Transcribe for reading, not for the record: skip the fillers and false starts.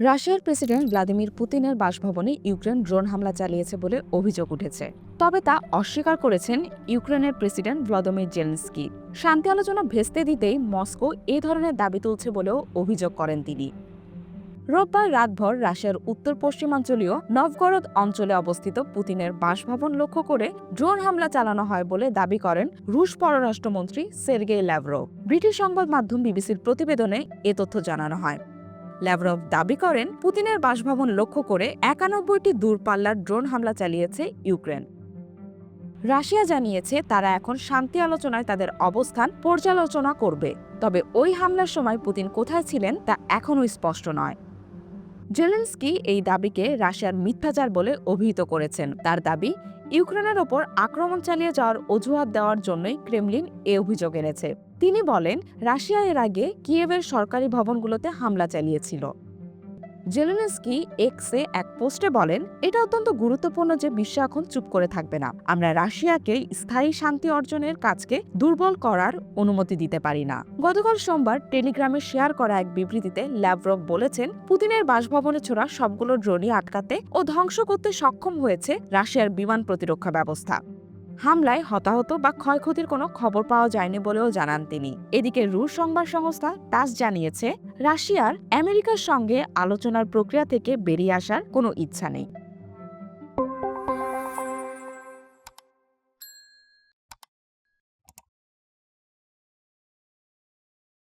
রাশিয়ার president Vladimir পুতিনের বাসভবনে ইউক্রেন ড্রোন হামলা চালিয়েছে বলে অভিযোগ উঠেছে, তবে তা অস্বীকার করেছেন ইউক্রেনের প্রেসিডেন্ট ভলোদিমির জেলেনস্কি। শান্তি আলোচনা ভেস্তে দিতেই মস্কো এ ধরনের দাবি তুলছে বলেও অভিযোগ করেন তিনি। রোববার রাতভর রাশিয়ার উত্তর পশ্চিমাঞ্চলীয় নভগরদ অঞ্চলে অবস্থিত পুতিনের বাসভবন লক্ষ্য করে ড্রোন হামলা চালানো হয় বলে দাবি করেন রুশ পররাষ্ট্রমন্ত্রী সের্গেই ল্যাভরভ। ব্রিটিশ সংবাদ মাধ্যম বিবিসির প্রতিবেদনে এ তথ্য জানানো হয়। ল্যাভরভ দাবি করেন, পুতিনের বাসভবন লক্ষ্য করে ৯১টি দূরপাল্লার ড্রোন হামলা চালিয়েছে ইউক্রেন। রাশিয়া জানিয়েছে তারা এখন শান্তি আলোচনায় তাদের অবস্থান পর্যালোচনা করবে, তবে ওই হামলার সময় পুতিন কোথায় ছিলেন তা এখনও স্পষ্ট নয়। জেলেনস্কি এই দাবিকে রাশিয়ার মিথ্যাচার বলে অভিহিত করেছেন। তার দাবি, ইউক্রেনের ওপর আক্রমণ চালিয়ে যাওয়ার অজুহাত দেওয়ার জন্যই ক্রেমলিন এ অভিযোগ এনেছে। তিনি বলেন, রাশিয়া এর আগে কিয়েভের সরকারি ভবনগুলোতে হামলা চালিয়েছিল। জেলেনস্কি এক্সে এক পোস্টে বলেন, এটা অত্যন্ত গুরুত্বপূর্ণ যে বিশ্ব এখন চুপ করে থাকবে না। আমরা রাশিয়াকে স্থায়ী শান্তি অর্জনের কাজকে দুর্বল করার অনুমতি দিতে পারি না। গতকাল সোমবার টেলিগ্রামে শেয়ার করা এক বিবৃতিতে ল্যাভরভ বলেছেন, পুতিনের বাসভবনে ছোড়া সবগুলো ড্রোনই আটকাতে ও ধ্বংস করতে সক্ষম হয়েছে রাশিয়ার বিমান প্রতিরক্ষা ব্যবস্থা। হামলায় হতাহত বা ক্ষয়ক্ষতির কোনো খবর পাওয়া যায়নি বলেও জানান তিনি। এদিকে রুশ সংবাদ সংস্থা টাস জানিয়েছে, রাশিয়ার আমেরিকার সঙ্গে আলোচনার প্রক্রিয়া থেকে বেরিয়ে আসার কোনো ইচ্ছা নেই।